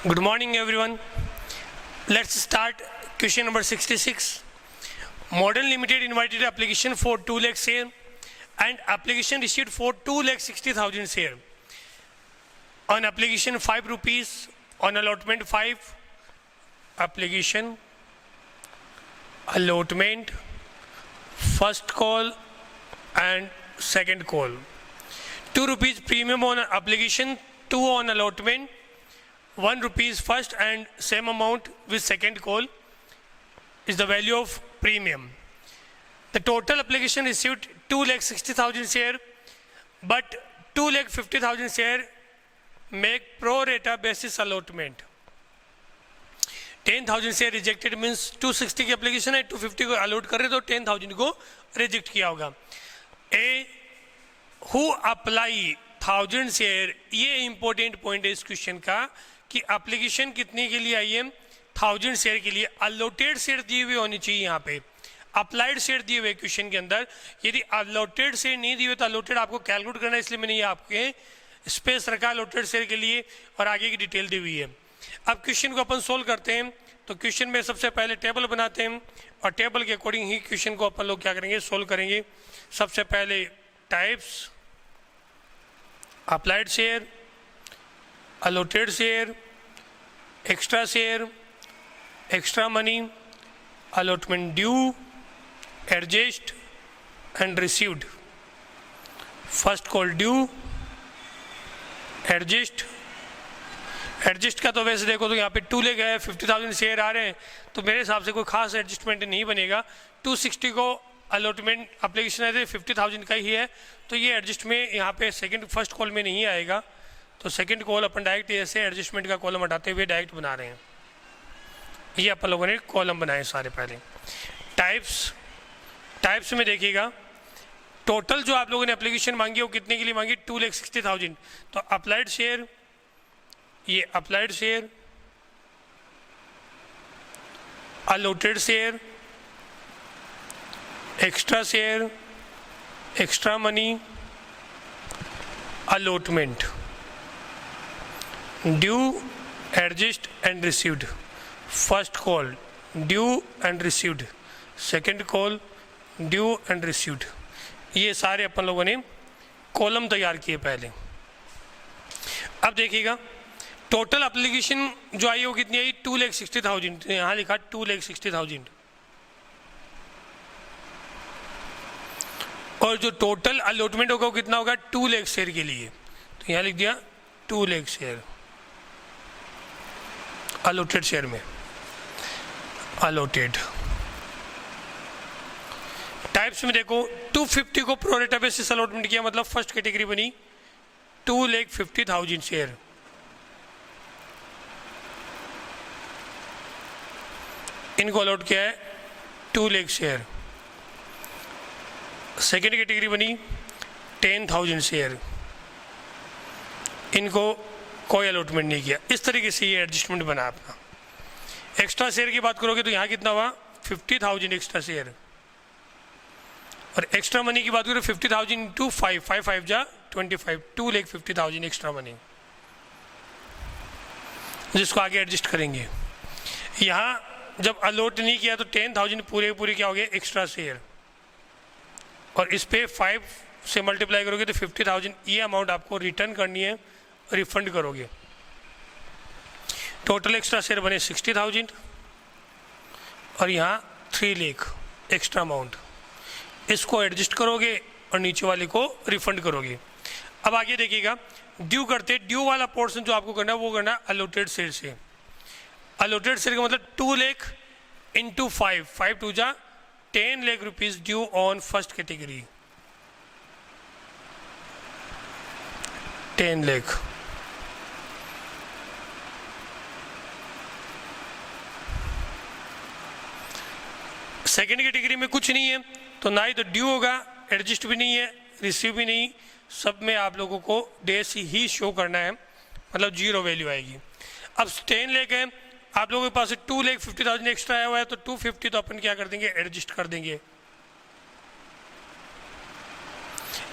Good morning everyone. Let's start question number 66. Modern Limited invited application for 2 lakh share and application received for 2,60,000 share. On application 5 rupees, on allotment 5. Application, allotment, first call and second call. 2 rupees premium on application, 2 on allotment, 1 rupees first and same amount with second call is the value of premium. The total application received 2,60,000 share, but 2,50,000 share make pro rata basis allotment. 10,000 share rejected means 260 की application है, 250 को allot कर रहे तो 10,000 को reject किया होगा. A who apply 1000 share, ये important point है इस question का कि एप्लीकेशन कितने के लिए आई है, 1000 शेयर के लिए. अलॉटेड शेयर दिए हुए होनी चाहिए यहाँ पे, अप्लाइड शेयर दिए हुए क्वेश्चन के अंदर. यदि अलॉटेड शेयर नहीं दिए हुए तो अलॉटेड आपको कैलकुलेट करना है, इसलिए मैंने ये आपके स्पेस रखा अलॉटेड शेयर के लिए और आगे की डिटेल दी हुई है. अब क्वेश्चन को अपन सोल्व करते हैं. तो क्वेश्चन में सबसे पहले टेबल बनाते हैं और टेबल के अकॉर्डिंग ही क्वेश्चन को अपन लोग क्या करेंगे, सोल्व करेंगे. सबसे पहले types, applied share, allotted share, extra share, extra money, allotment due, adjust and received. First call due, adjust. Adjust का तो वैसे देखो तो यहाँ पे 2 लाख है, 50,000 शेयर आ रहे हैं तो मेरे हिसाब से कोई खास एडजस्टमेंट नहीं बनेगा. 260 को अलॉटमेंट एप्लीकेशन है 50,000 का ही है तो ये एडजस्ट में यहाँ पे सेकंड फर्स्ट कॉल में नहीं आएगा. तो सेकंड कॉल अपन डायरेक्ट ऐसे एडजस्टमेंट का कॉलम हटाते हुए डायरेक्ट बना रहे हैं. ये अपन लोगों ने कॉलम बनाए सारे. पहले टाइप्स में देखिएगा टोटल जो आप लोगों ने एप्लीकेशन मांगी वो कितने के लिए मांगी, 2,60,000. तो अप्लाइड शेयर, ये applied share, allotted share, extra share, extra money, allotment, due, adjust and received. First call due and received, second call due and received. ये सारे अपन लोगों ने कॉलम तैयार किए पहले. अब देखिएगा टोटल एप्लीकेशन जो आई वो कितनी आई, 2,60,000. यहाँ लिखा 2,60,000 और जो टोटल अलॉटमेंट होगा वो कितना होगा, 2 लाख शेयर के लिए. तो यहाँ लिख दिया 2 लाख शेयर अलॉटेड शेयर में. अलॉटेड टाइप्स में देखो 250 को प्रो रेटा बेसिस अलॉटमेंट किया, मतलब फर्स्ट कैटेगरी बनी 2,50,000 शेयर. इनको अलॉट किया है 2 लाख शेयर. सेकेंड कैटेगरी बनी 10,000 शेयर, इनको कोई अलॉटमेंट नहीं किया. इस तरीके से ये एडजस्टमेंट बना अपना. एक्स्ट्रा शेयर की बात करोगे तो यहाँ कितना हुआ, 50,000 एक्स्ट्रा शेयर. और एक्स्ट्रा मनी की बात करें 50,000 इंटू 5, 5 जा 25, 2,50,000 एक्स्ट्रा मनी, जिसको आगे एडजस्ट करेंगे. यहाँ जब अलॉट नहीं किया तो 10,000 पूरे क्या हो गए, एक्स्ट्रा शेयर. और इस पे 5 से मल्टीप्लाई करोगे तो 50,000 ये अमाउंट आपको रिटर्न करनी है, रिफंड करोगे. टोटल एक्स्ट्रा शेयर बने 60,000 और यहाँ 3 लाख एक्स्ट्रा अमाउंट. इसको एडजस्ट करोगे और नीचे वाले को रिफंड करोगे. अब आगे देखिएगा ड्यू करते, ड्यू वाला पोर्शन जो आपको करना है वो करना है अलॉटेड शेयर से. अलॉटेड शेयर का मतलब 2 लाख इंटू 5, 5 2 जा 10 lakh rupees due on first category, 10 lakh. Second category में कुछ नहीं है तो ना ही तो ड्यू होगा, एडजस्ट भी नहीं है, रिसीव भी नहीं, सब में आप लोगों को डेज ही शो करना है, मतलब 0 वैल्यू आएगी. अब 10 लाख है, आप लोगों के पास 2,50,000 एक्स्ट्रा आया हुआ है तो 250 तो अपन क्या कर देंगे, एडजस्ट कर देंगे.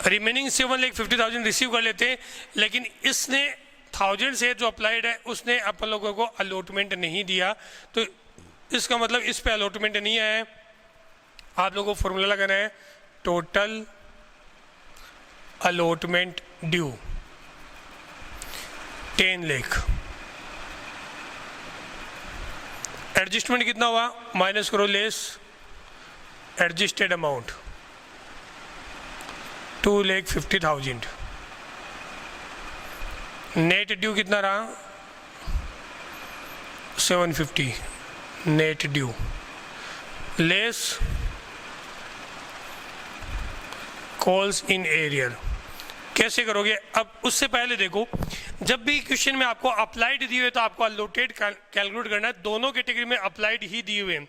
रिमेनिंग 7,50,000 रिसीव कर लेते, लेकिन इसने 1000 शेयर जो अप्लाइड है उसने अपन लोगों को अलॉटमेंट नहीं दिया, तो इसका मतलब इस पे अलॉटमेंट नहीं है। आप लोगों को फॉर्मूला लगाना है total allotment due 10 lakh. Adjustment कितना हुआ माइनस करो, less adjusted amount 2,50,000। Net due कितना रहा 750 net due, less calls in arrear. कैसे करोगे? अब उससे पहले देखो, जब भी क्वेश्चन में आपको अप्लाइड दिए हुए तो आपको अलॉटेड कैलकुलेट करना है। दोनों कैटेगरी में अप्लाइड ही दिए हुए हैं।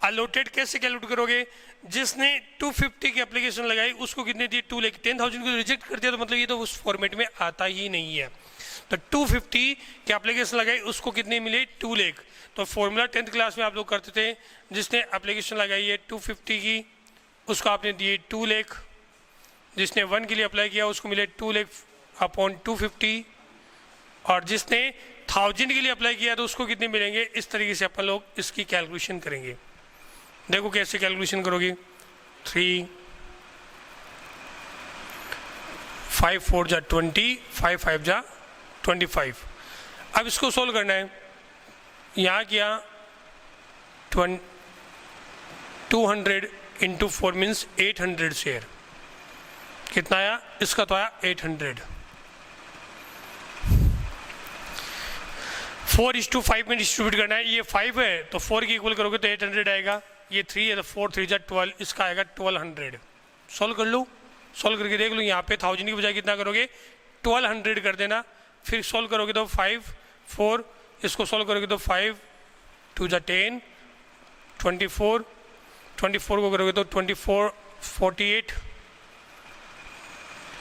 अलॉटेड कैसे कैलकुलेट करोगे? जिसने 250 की एप्लीकेशन लगाई उसको कितने दिए 2,10,000 को रिजेक्ट कर दिया, तो मतलब ये तो उस फॉर्मेट में आता ही नहीं है। तो 250 की एप्लीकेशन लगाई उसको कितने मिले 2 लाख। तो फॉर्मूला 10th क्लास में आप लोग करते थे, जिसने एप्लीकेशन लगाई है 250 की उसको आपने दिए 2 लाख, जिसने 1 के लिए अप्लाई किया उसको मिले 2 लाख अपॉन 250, और जिसने 1000 के लिए अप्लाई किया तो उसको कितने मिलेंगे। इस तरीके से अपन लोग इसकी कैलकुलेशन करेंगे। देखो कैसे कैलकुलेशन करोगे, 3 5 4 जा 20, 5 5 जा 25। अब इसको सोल्व करना है। यहाँ किया 200 इंटू 4 मीन्स 800 शेयर, कितना आया? इसका तो आया 800। 4:5 में डिस्ट्रीब्यूट करना है। ये 5 है तो 4 की इक्वल करोगे तो 800 आएगा। ये 3 है तो 4 3 जा 12, इसका आएगा 1200। सॉल्व कर लो, सॉल्व करके देख लो। यहाँ पे 1000 की बजाय कितना करोगे 1200 कर देना। फिर सॉल्व करोगे तो 5 4, इसको सॉल्व करोगे तो 5 2 जा 10, 24 24 को करोगे तो 24 48।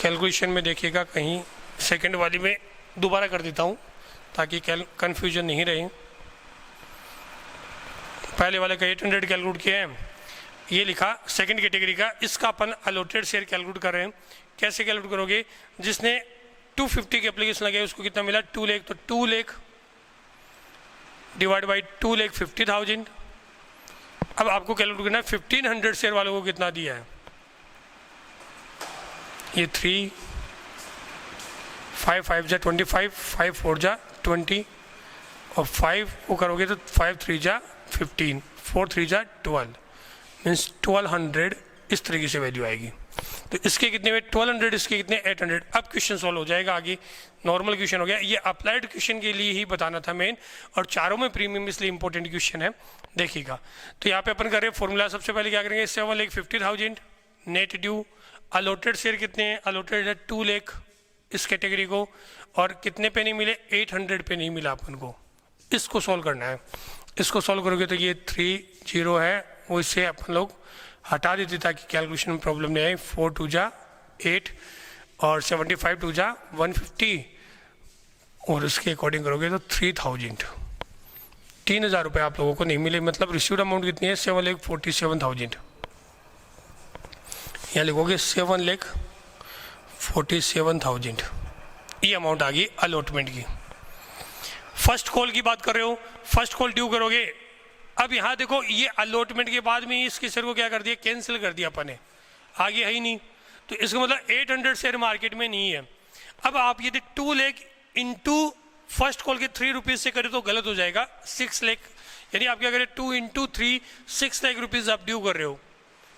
कैलकुलेशन में देखिएगा कहीं सेकंड वाली में दोबारा कर देता हूँ ताकि कन्फ्यूजन नहीं रहे। पहले वाले का 800 कैलकुलेट किया है, ये लिखा सेकंड कैटेगरी का, इसका अपन अलॉटेड शेयर कैलकुलेट कर रहे हैं। कैसे कैलकुलेट करोगे? जिसने 250 की एप्लीकेशन लगाई उसको कितना मिला 2 लाख, तो 2 लाख डिवाइड बाई 2,50,000। अब आपको कैलकुलेट करना है 1500 शेयर वालों को कितना दिया है। ये 3 5 5 जा 25, 5 4 जा 20, और 5 को करोगे तो 5 3 जा 15, 4 3 जा 12, मीन्स 1200 इस तरीके से वैल्यू आएगी। तो इसके कितने में 1200, इसके कितने 800। अब क्वेश्चन सॉल्व हो जाएगा आगे। नॉर्मल क्वेश्चन हो गया, ये अप्लाइड क्वेश्चन के लिए ही बताना था मेन, और चारों में प्रीमियम इसलिए इंपॉर्टेंट क्वेश्चन है, देखिएगा। तो यहाँ पे अपन कर रहे हैं फॉर्मूला। सबसे पहले क्या करेंगे 7,50,000 नेट ड्यू। अलॉटेड शेयर कितने हैं? अलॉटेड है 2 लाख इस कैटेगरी को, और कितने पे नहीं मिले 800 पे नहीं मिला अपन को। इसको सॉल्व करना है। इसको सॉल्व करोगे तो ये 3 0 है, वो इससे अपन लोग हटा देते ताकि कैलकुलेशन में प्रॉब्लम नहीं आए। 4 2 जा 8, और 75 2 जा 150, और इसके अकॉर्डिंग करोगे तो 3000 3,000 रुपये आप लोगों को नहीं मिले। मतलब रिसीव्ड अमाउंट कितनी है 7,47,000। यहाँ लिखोगे 7,47,000, ये अमाउंट आ गई अलॉटमेंट की। फर्स्ट कॉल की बात कर रहे हो, फर्स्ट कॉल ड्यू करोगे। अब यहाँ देखो ये अलॉटमेंट के बाद में इसके शेयर को क्या कर दिया, कैंसिल कर दिया अपन ने, आगे है ही नहीं। तो इसका मतलब 800 शेयर मार्केट में नहीं है। अब आप यदि 2 लाख इंटू फर्स्ट कॉल के 3 रुपीज़ से करें तो गलत हो जाएगा। 6 लाख, यानी आप क्या करें 2 इंटू 3 6 लाख रुपीज़ आप ड्यू कर रहे हो,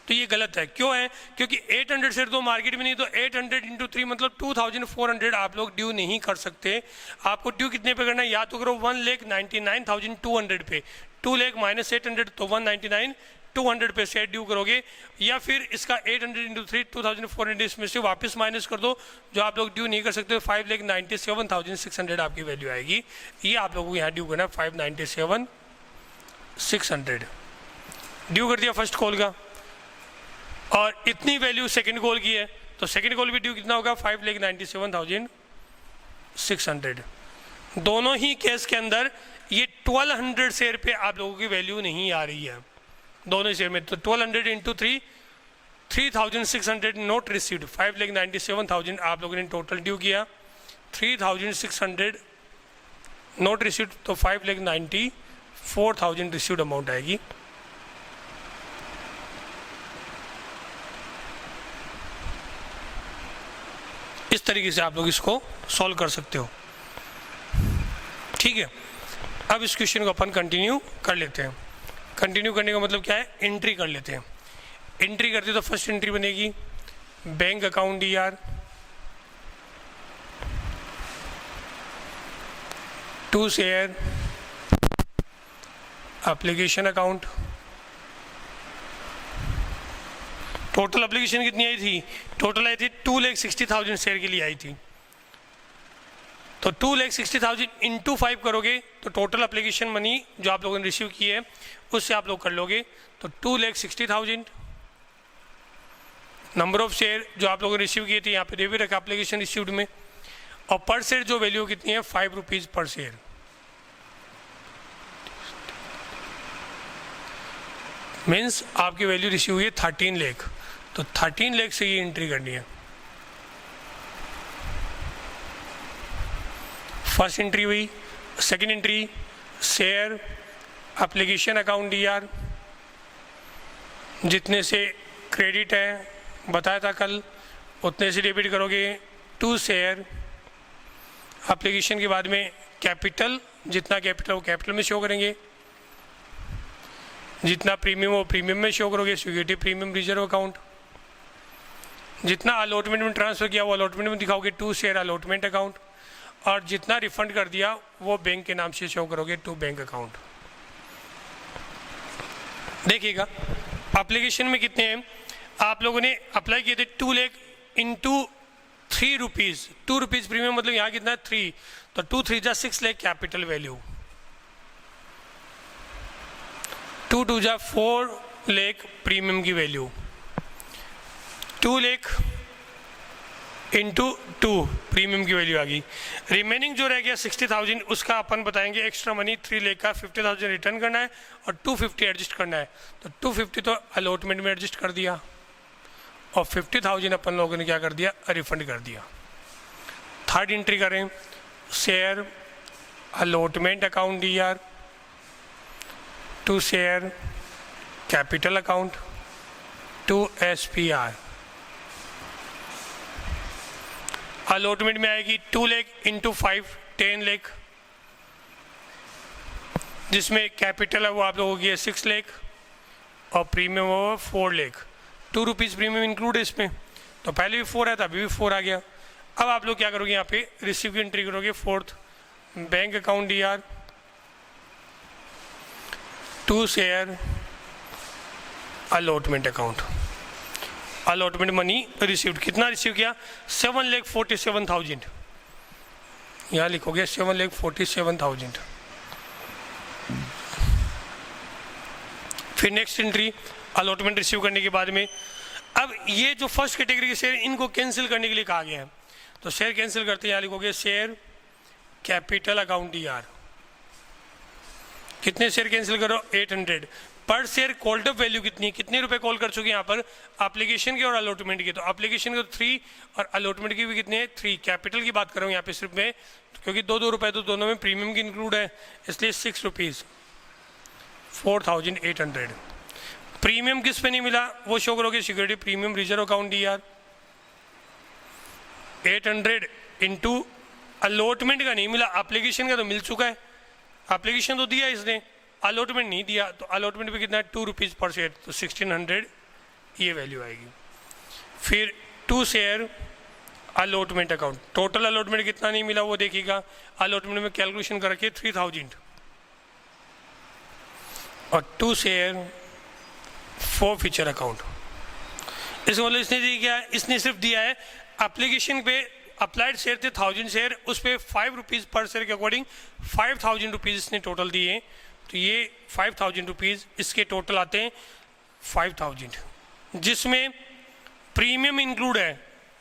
तो ये गलत है। क्यों है? क्योंकि 800 शेयर तो मार्केट में नहीं, तो 800 इंटू 3 मतलब 2400 आप लोग ड्यू नहीं कर सकते। आपको ड्यू कितने पे करना है? या तो करो 1,99,200 पे, 2 लाख माइनस 800 तो 1,99,200 पे शेयर ड्यू करोगे, या फिर इसका 800 इंटू 3 2400 इसमें से वापस माइनस कर दो, जो आप लोग ड्यू नहीं कर सकते। 5,97,600 आपकी वैल्यू आएगी। ये आप लोगों को यहाँ ड्यू करना है 5,97,600 ड्यू कर दिया फर्स्ट कॉल का, और इतनी वैल्यू सेकंड कॉल की है, तो सेकंड कॉल भी ड्यू कितना होगा 5,97,600। दोनों ही केस के अंदर ये 1200 शेयर पे आप लोगों की वैल्यू नहीं आ रही है, दोनों शेयर में। तो 1200 इंटू 3 3600 नोट रिसीव्ड, 5,97,000 आप लोगों ने टोटल ड्यू किया। 3,600 नोट रिसीव्ड, तो 5,94,000 रिसीव्ड अमाउंट आएगी। इस तरीके से आप लोग इसको सॉल्व कर सकते हो, ठीक है। अब इस क्वेश्चन को अपन कंटिन्यू कर लेते हैं। कंटिन्यू करने का मतलब क्या है, एंट्री कर लेते हैं। एंट्री करते तो फर्स्ट एंट्री बनेगी bank account DR, to share application account. Total application कितनी आई थी, टोटल आई थी 2,60,000 शेयर के लिए आई थी। तो 2,60,000 इंटू 5 करोगे तो टोटल एप्लीकेशन मनी जो आप लोगों ने रिसीव की है उससे आप लोग कर लोगे। तो 2,60,000 नंबर ऑफ शेयर जो आप लोगों ने रिसीव किए थे यहाँ पे दे भी रखा एप्लीकेशन रिसीव्ड में, और पर शेयर जो वैल्यू कितनी है 5 रुपीज़ पर शेयर। मीन्स आपकी वैल्यू रिसीव हुई है 13 लाख, तो 13 लाख से ये एंट्री करनी है। फर्स्ट एंट्री हुई। Second entry share application account DR, जितने से क्रेडिट है बताया था कल उतने से डेबिट करोगे। टू शेयर एप्लीकेशन के बाद में कैपिटल, जितना कैपिटल वो कैपिटल में शो करेंगे, जितना प्रीमियम वो प्रीमियम में शो करोगे, सिक्योरिटी प्रीमियम रिजर्व अकाउंट। जितना अलॉटमेंट में ट्रांसफर किया वो अलॉटमेंट में दिखाओगे, टू शेयर अलॉटमेंट अकाउंट। और जितना रिफंड कर दिया वो बैंक के नाम से शो करोगे, टू बैंक अकाउंट। देखिएगा एप्लीकेशन में कितने हैं, आप लोगों ने अप्लाई किए थे 2 lakh into 3 rupees, 2 rupees premium मतलब यहाँ कितना है 3, तो 2 3 जा 6 लाख कैपिटल वैल्यू, 2 2 जा 4 लाख प्रीमियम की वैल्यू, 2 लाख इंटू 2 प्रीमियम की वैल्यू आ गई। रिमेनिंग जो रह गया 60,000 उसका अपन बताएंगे एक्स्ट्रा मनी 3 लाख का 50,000 रिटर्न करना है और 250 एडजस्ट करना है। तो 250 तो अलॉटमेंट में एडजस्ट कर दिया और 50,000 अपन लोगों ने क्या कर दिया, रिफंड कर दिया। थर्ड एंट्री करें share allotment account DR, to share capital account, to SPR। Allotment में आएगी 2 लाख इंटू 5 10 लाख, जिसमें कैपिटल है वो आप लोगों की है 6 लाख और प्रीमियम वो 4 लाख। 2 रुपीज़ प्रीमियम इंक्लूड है इसमें, तो पहले भी 4 आया था अभी भी 4 आ गया। अब आप लोग क्या करोगे, यहाँ पे रिसीव की एंट्री करोगे। Fourth bank account DR, to share allotment account. Allotment money received कितना रिसीव किया, 7,47,000, यहाँ लिखोगे 7,47,000। फिर नेक्स्ट एंट्री अलॉटमेंट रिसीव करने के बाद में अब ये जो फर्स्ट कैटेगरी के शेयर इनको कैंसिल करने के लिए कहा गया है, तो शेयर कैंसिल करते हैं, यहाँ लिखोगे शेयर कैपिटल अकाउंट DR। कितने शेयर कैंसिल करो, 800 पर शेयर। कॉल्ड अप वैल्यू कितनी, कितने रुपए कॉल कर चुके हैं यहाँ पर एप्लीकेशन के और अलॉटमेंट के, तो एप्लीकेशन के तो 3 और अलॉटमेंट की भी कितने हैं 3। कैपिटल की बात कर रहा हूँ यहाँ पे सिर्फ मैं, क्योंकि 2 रुपए तो दोनों में प्रीमियम की इंक्लूड है, इसलिए 6 रुपीज़ 4,800। प्रीमियम किस पे नहीं मिला वो शो करोगे, security premium reserve account DR। 800 into allotment का नहीं मिला, एप्लीकेशन का तो मिल चुका है, एप्लीकेशन तो दिया इसने, अलॉटमेंट नहीं दिया, तो अलॉटमेंट पे कितना है 2 रुपीज़ पर शेयर, तो 1,600 ये वैल्यू आएगी। फिर to share allotment account, total allotment कितना नहीं मिला वो देखिएगा, अलॉटमेंट में कैलकुलेशन करके 3,000 और to share forfeiture account. इसका मतलब इसने दिया, इसने सिर्फ दिया है एप्लीकेशन पे अप्लाइड शेयर थे 1000 शेयर, उस पर 5 रुपीज़ पर शेयर के अकॉर्डिंग 5,000 रुपीज़ इसने टोटल दिए हैं, तो ये 5,000 रुपीज़ इसके टोटल आते हैं 5,000, जिसमें प्रीमियम इंक्लूड है।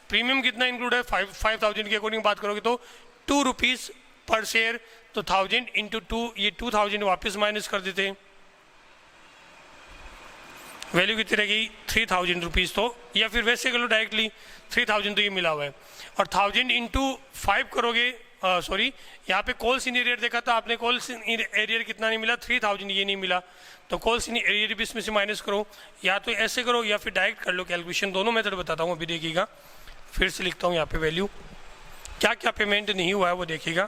प्रीमियम कितना इंक्लूड है 5,000 के अकॉर्डिंग बात करोगे तो 2 रुपीज़ पर शेयर, तो 1000 इंटू 2 ये 2,000 वापस माइनस कर देते हैं, वैल्यू कितनी रहेगी 3000 रुपीज़, तो या फिर वैसे कर लो डायरेक्टली 3000 तो ये मिला हुआ है, और 1000 इंटू 5 करोगे, सॉरी यहाँ पे कोल्स इन एरियर देखा था आपने, कोल्स इन एरियर कितना नहीं मिला 3000, ये नहीं मिला, तो कोल्स इन एरियर भी इसमें से माइनस करो, या तो ऐसे करो या फिर डायरेक्ट कर लो कैलकुलेशन, दोनों मेथड बताता हूँ अभी देखिएगा। फिर से लिखता हूँ यहाँ पे वैल्यू, क्या क्या पेमेंट नहीं हुआ है वो देखिएगा,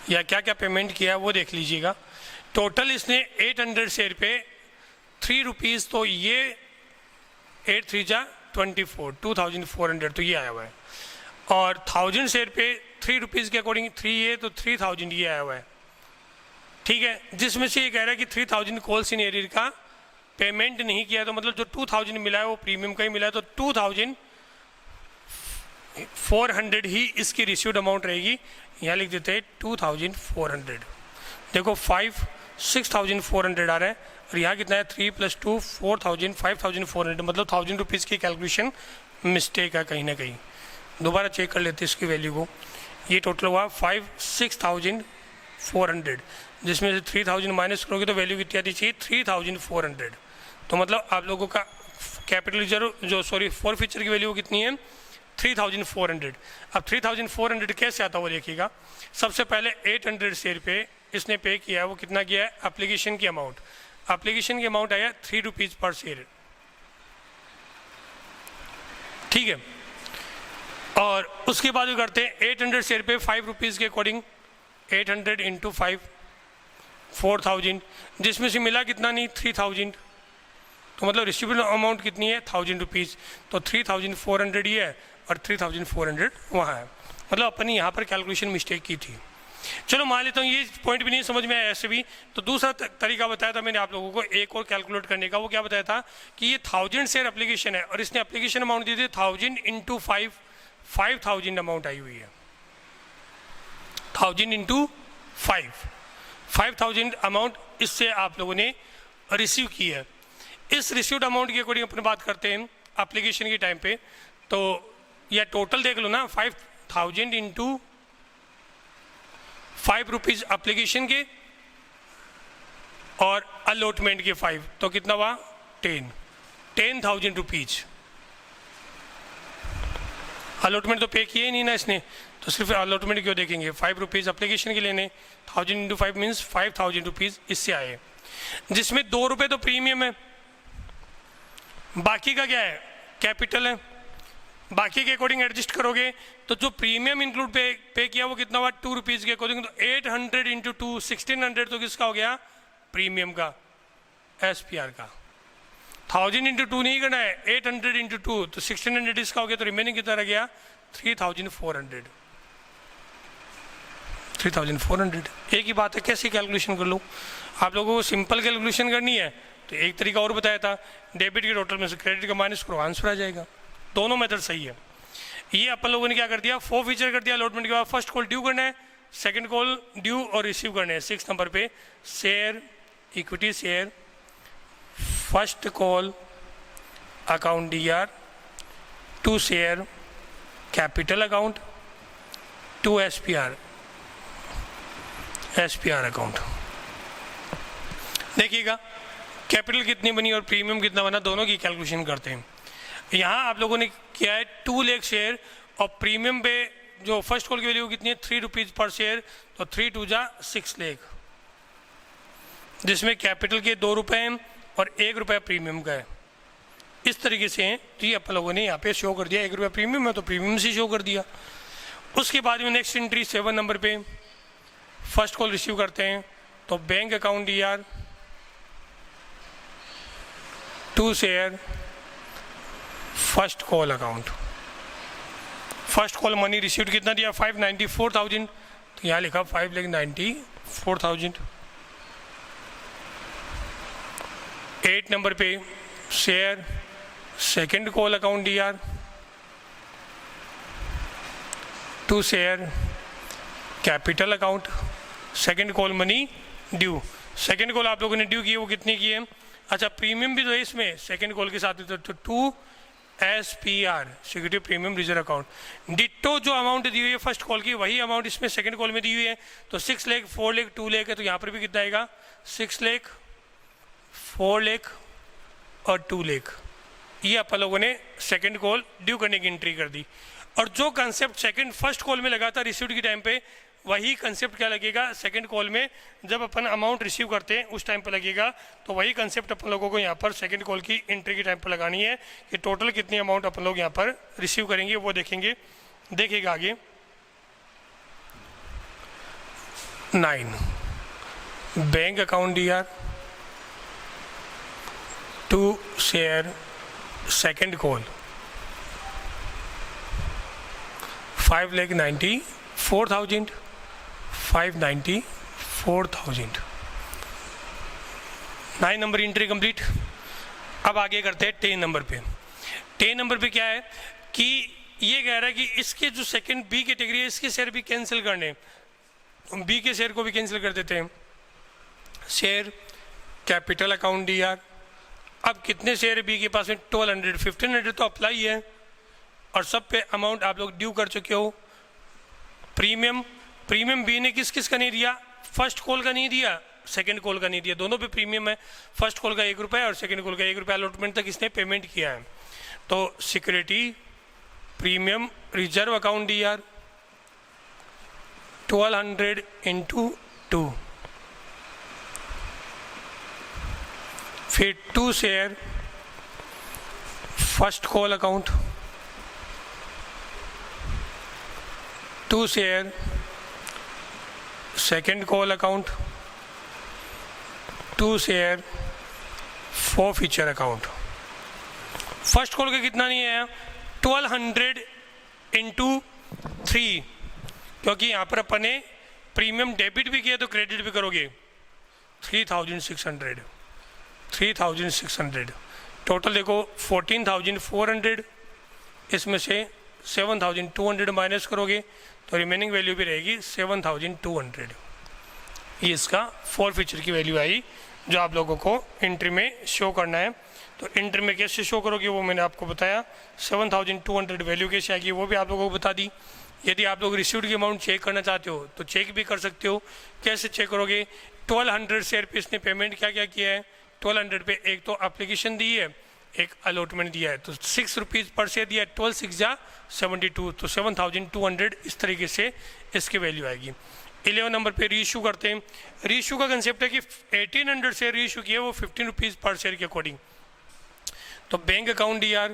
या क्या क्या पेमेंट किया है वो देख लीजिएगा। टोटल इसने 800 शेयर पे 3 रुपीज़, तो ये 8 3 जा 24, 2400 तो ये आया हुआ है, और 1000 शेयर पे 3 रुपीज़ के अकॉर्डिंग 3 ये तो 3000 ये आया हुआ है, ठीक है। जिसमें से ये कह रहा है कि 3000 कोल्स इन एरियर का पेमेंट नहीं किया है, तो मतलब जो 2000 मिला है वो प्रीमियम का ही मिला है, तो 2400 ही इसकी रिसीव्ड अमाउंट रहेगी। यहाँ लिख देते हैं 2400, देखो 6400 आ रहा है, और यहाँ कितना है 3 + 2 4000, 5400, मतलब 1000 रुपीज़ की कैलकुलेशन मिस्टेक है कहीं ना कहीं। दोबारा चेक कर लेते हैं इसकी वैल्यू को, ये टोटल हुआ 6400, जिसमें से 3000 माइनस करोगे तो वैल्यू कितनी आती चाहिए 3400, तो मतलब आप लोगों का कैपिटल रिजर्व जो सॉरी फॉर फीचर की वैल्यू कितनी है 3400। अब 3400 कैसे आता है वो देखिएगा। सबसे पहले 800 शेयर पे इसने पे किया है, वो कितना किया है एप्लीकेशन की अमाउंट, एप्लीकेशन की अमाउंट आया 3 रुपीज़ पर शेयर, ठीक है। और उसके बाद जो करते हैं 800 शेयर पे 5 रुपीज़ के अकॉर्डिंग 800 इंटू 5 4000, जिसमें से मिला कितना नहीं 3000, तो मतलब रिसीवेबल अमाउंट कितनी है 1000 रुपीज़, तो 3400 ये है और 3400 वहाँ है, मतलब अपन ने यहाँ पर कैलकुलेशन मिस्टेक की थी। चलो मान लेता हूँ ये पॉइंट भी नहीं समझ में आया ऐसे भी, तो दूसरा तरीका बताया था मैंने आप लोगों को एक और कैलकुलेट करने का। वो क्या बताया था कि ये 1000 शेयर एप्लीकेशन है और इसने एप्लीकेशन अमाउंट दी थी 1000 इंटू 5000 अमाउंट आई हुई है, 1000 इंटू 5000 अमाउंट इससे आप लोगों ने रिसीव की है। इस रिसीव्ड अमाउंट की अकॉर्डिंग अपन बात करते हैं एप्लीकेशन के टाइम पे, तो या टोटल देख लो ना 5000 इंटू 5 रुपीज़ एप्लीकेशन के और अलॉटमेंट के 5, तो कितना हुआ 10,000 रुपीज़। अलॉटमेंट तो पे किए ही नहीं ना इसने, तो सिर्फ अलॉटमेंट क्यों देखेंगे, 5 रुपीज़ एप्लीकेशन के लेने, 1000 इंटू 5 मीन्स 5000 रुपीज़ इससे आए, जिसमें 2 रुपये तो प्रीमियम है, बाकी का क्या है कैपिटल है। बाकी के अकॉर्डिंग एडजस्ट करोगे तो जो प्रीमियम इंक्लूड पे किया वो कितना हुआ 2 रुपीज़ के अकॉर्डिंग, तो 800 इंटू 2 1600 तो किसका हो गया प्रीमियम का SPR का। 1000 इंटू 2 नहीं करना है, 800 इंटू 2 तो 1600 इसका हो गया, तो रिमेनिंग कितना रह गया 3400। एक ही बात है, कैसी कैलकुलेशन कर लो। आप लोगों को सिंपल कैलकुलेशन करनी है तो एक तरीका और बताया था, डेबिट के टोटल में से क्रेडिट का माइनस करो आंसर आ जाएगा। दोनों मेथड सही है। ये अपन लोगों ने क्या कर दिया 4 फीचर कर दिया अलॉटमेंट के बाद। फर्स्ट कॉल ड्यू करना है, सेकंड कॉल ड्यू और रिसीव करने हैं। 6 नंबर पे share equity share, first call account DR, 2 share capital account, 2 SPR account. देखिएगा कैपिटल कितनी बनी और प्रीमियम कितना बना, दोनों की कैलकुलेशन करते हैं। यहाँ आप लोगों ने किया है 2 लाख शेयर और प्रीमियम पे जो फर्स्ट कॉल की वैल्यू कितनी है 3 रुपीज़ पर शेयर, तो 3 2 जा 6 लाख, जिसमें कैपिटल के 2 रुपये हैं और 1 रुपया प्रीमियम का है। इस तरीके से हैं, तो ये आप लोगों ने यहाँ पे शो कर दिया 1 रुपया प्रीमियम है तो प्रीमियम से शो कर दिया। उसके बाद में नेक्स्ट एंट्री 7 नंबर पे फर्स्ट कॉल रिसीव करते हैं, तो bank account DR, 2 share first call account. First call money received कितना दिया 594,000, तो यहाँ लिखा 5,94,000। 8 नंबर पे share second call account DR, 2 share capital account, second call money due. Second call आप लोगों ने ड्यू की है वो कितनी की है, अच्छा प्रीमियम भी तो है इसमें सेकंड कॉल के साथ, तो 2 SPR security premium reserve account. Ditto जो अमाउंट दी हुई है फर्स्ट कॉल की वही अमाउंट इसमें सेकंड कॉल में दी हुई है, तो 6 लाख 4 लाख 2 लाख है, तो यहाँ पर भी कितना आएगा 6 लाख 4 लाख और 2 लाख, ये अपन लोगों ने सेकंड कॉल ड्यू करने की एंट्री कर दी। और जो कंसेप्ट फर्स्ट कॉल में लगा था रिसीव्ड के टाइम पे, वही कंसेप्ट क्या लगेगा सेकंड कॉल में, जब अपन अमाउंट रिसीव करते हैं उस टाइम पे लगेगा। तो वही कंसेप्ट अपन लोगों को यहाँ पर सेकंड कॉल की एंट्री के टाइम पे लगानी है कि टोटल कितनी अमाउंट अपन लोग यहाँ पर रिसीव करेंगे, वो देखेंगे, देखिएगा आगे। 9 bank account DR to share second call 5,94,000 5,94,000। 9 number entry complete. अब आगे करते हैं 10 नंबर पे। 10 नंबर पे क्या है कि ये कह रहा है कि इसके जो सेकंड B कैटेगरी है इसके शेयर भी कैंसिल करने, B के शेयर को भी कैंसिल कर देते हैं। शेयर कैपिटल अकाउंट DR, अब कितने शेयर है B के पास में 1200, 1500 तो अप्लाई है और सब पे अमाउंट आप लोग ड्यू कर चुके हो। प्रीमियम B ने किस किस का नहीं दिया, फर्स्ट कॉल का नहीं दिया, सेकंड कॉल का नहीं दिया, दोनों पे प्रीमियम है। फर्स्ट कॉल का 1 रुपया और सेकंड कॉल का 1 रुपया अलॉटमेंट तक इसने पेमेंट किया है। तो security premium reserve account DR 1200 × 2, फिर 2 share first call account, 2 share second call account, 2 share forfeiture account. First call का कितना नहीं है 1200 × 3, क्योंकि यहाँ पर अपन ने प्रीमियम डेबिट भी किया तो क्रेडिट भी करोगे। 3,600 टोटल देखो 14,400, इसमें से 7,200 माइनस करोगे तो रिमेनिंग वैल्यू भी रहेगी 7,200। ये इसका फॉरफीचर की वैल्यू आई जो आप लोगों को एंट्री में शो करना है। तो एंट्री में कैसे शो करोगे वो मैंने आपको बताया। 7,200 वैल्यू कैसे आएगी वो भी आप लोगों को बता दी। यदि आप लोग रिसीव्ड की अमाउंट चेक करना चाहते हो तो चेक भी कर सकते हो। कैसे चेक करोगे, 1200 शेयर पे इसने पेमेंट क्या क्या किया है। 1200 पे एक तो एप्लीकेशन दी है, एक अलॉटमेंट दिया है, तो 6 रुपीज़ पर शेयर दिया है, 12 6 जा 72, तो 7,200 इस तरीके से इसकी वैल्यू आएगी। 11 नंबर पे रीइशू करते हैं। रीइशू का कंसेप्ट है कि 1800 शेयर रीइशू किए वो 15 रुपीज़ पर शेयर के अकॉर्डिंग। तो bank account DR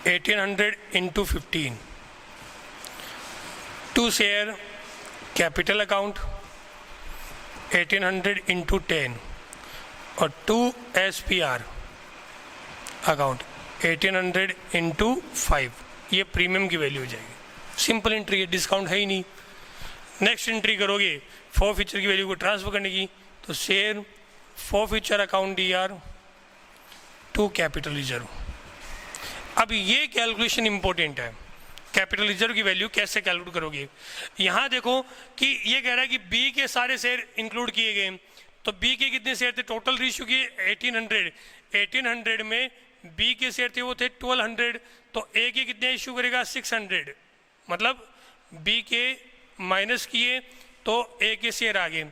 1800 × 15, 2 share capital account 1800 × 10 और 2 SPR अकाउंट 1800 × 5। ये प्रीमियम की वैल्यू हो जाएगी। सिंपल एंट्री है, डिस्काउंट है ही नहीं। नेक्स्ट एंट्री करोगे फॉरफीचर की वैल्यू को ट्रांसफर करने की, तो share forfeiture account DR to capital reserve. अब ये कैलकुलेशन इंपॉर्टेंट है, कैपिटल रिजर्व की वैल्यू कैसे कैलकुलेट करोगे। यहाँ देखो कि ये कह रहा है कि B के सारे शेयर इंक्लूड किए गए, तो B के कितने शेयर थे, टोटल रीइशू किए 1800 में B के शेयर थे वो थे 1200, तो A के कितने इशू करेगा 600, मतलब B के माइनस किए तो A के शेयर आ गए।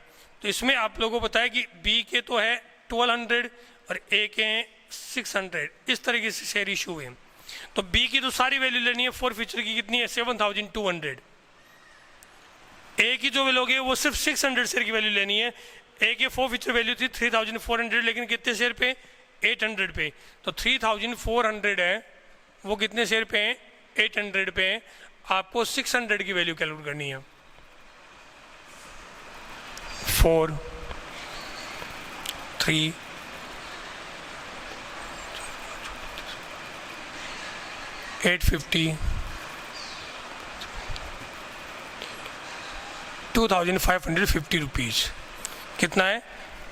तो इसमें आप लोगों को पता है कि B के तो है 1200 और A के हैं 600, इस तरीके से शेयर इशू हुए। तो B की तो सारी वैल्यू लेनी है, फॉरफीचर की कितनी है 7,200। A की जो वैल्यू है वो सिर्फ 600 शेयर की वैल्यू लेनी है। A के फॉरफीचर वैल्यू थी 3,400, लेकिन कितने शेयर पे 800 पे, तो 3,400 है वो कितने शेयर पे हैं 800 पे हैं। आपको 600 की वैल्यू कैलकुलेट करनी है। 4 3 850 2,550 रुपीज़। कितना है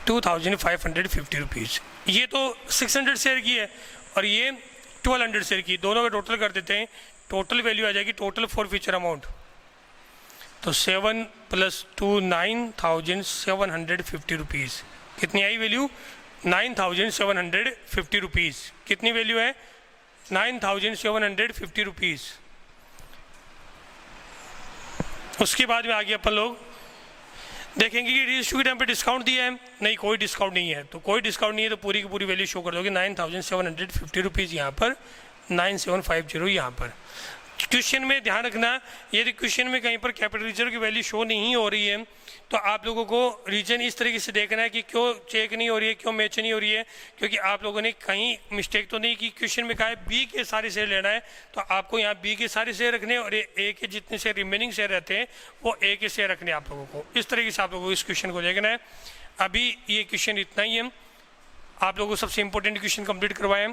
2,550 रुपीज़। ये तो 600 शेयर की है और ये 1200 शेयर की, दोनों का टोटल कर देते हैं। टोटल वैल्यू आ जाएगी टोटल फॉरफीचर अमाउंट, तो 7 + 2 9,750 रुपीज़। कितनी आई वैल्यू 9,750 रुपीज़। कितनी वैल्यू है 9,750 रुपीज़। उसके बाद में आगे अपन लोग देखेंगे कि रजिस्टर के टाइम पे डिस्काउंट दिया है, नहीं कोई डिस्काउंट नहीं है, तो कोई डिस्काउंट नहीं है तो पूरी की पूरी वैल्यू शो कर दोगे 9750 रुपीज़ यहाँ पर, 9750 यहाँ पर। क्वेश्चन में ध्यान रखना, यदि क्वेश्चन में कहीं पर कैपिटल रिजर्व की वैल्यू शो नहीं हो रही है तो आप लोगों को रीजन इस तरीके से देखना है कि क्यों चेक नहीं हो रही है, क्यों मैच नहीं हो रही है, क्योंकि आप लोगों ने कहीं मिस्टेक तो नहीं की। क्वेश्चन में कहा है बी के सारे शेयर लेना है, तो आपको यहाँ बी के सारे शेयर रखने और ए के जितने शेयर रिमेनिंग शेयर रहते हैं वो ए के शेयर रखने आप लोगों को। इस तरीके से आप लोगों को इस क्वेश्चन को देखना है। अभी ये क्वेश्चन इतना ही है, आप लोगों को सबसे इंपॉर्टेंट क्वेश्चन कंप्लीट करवाएं,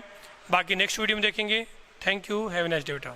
बाकी नेक्स्ट वीडियो में देखेंगे। Thank you, have a nice day बेटा।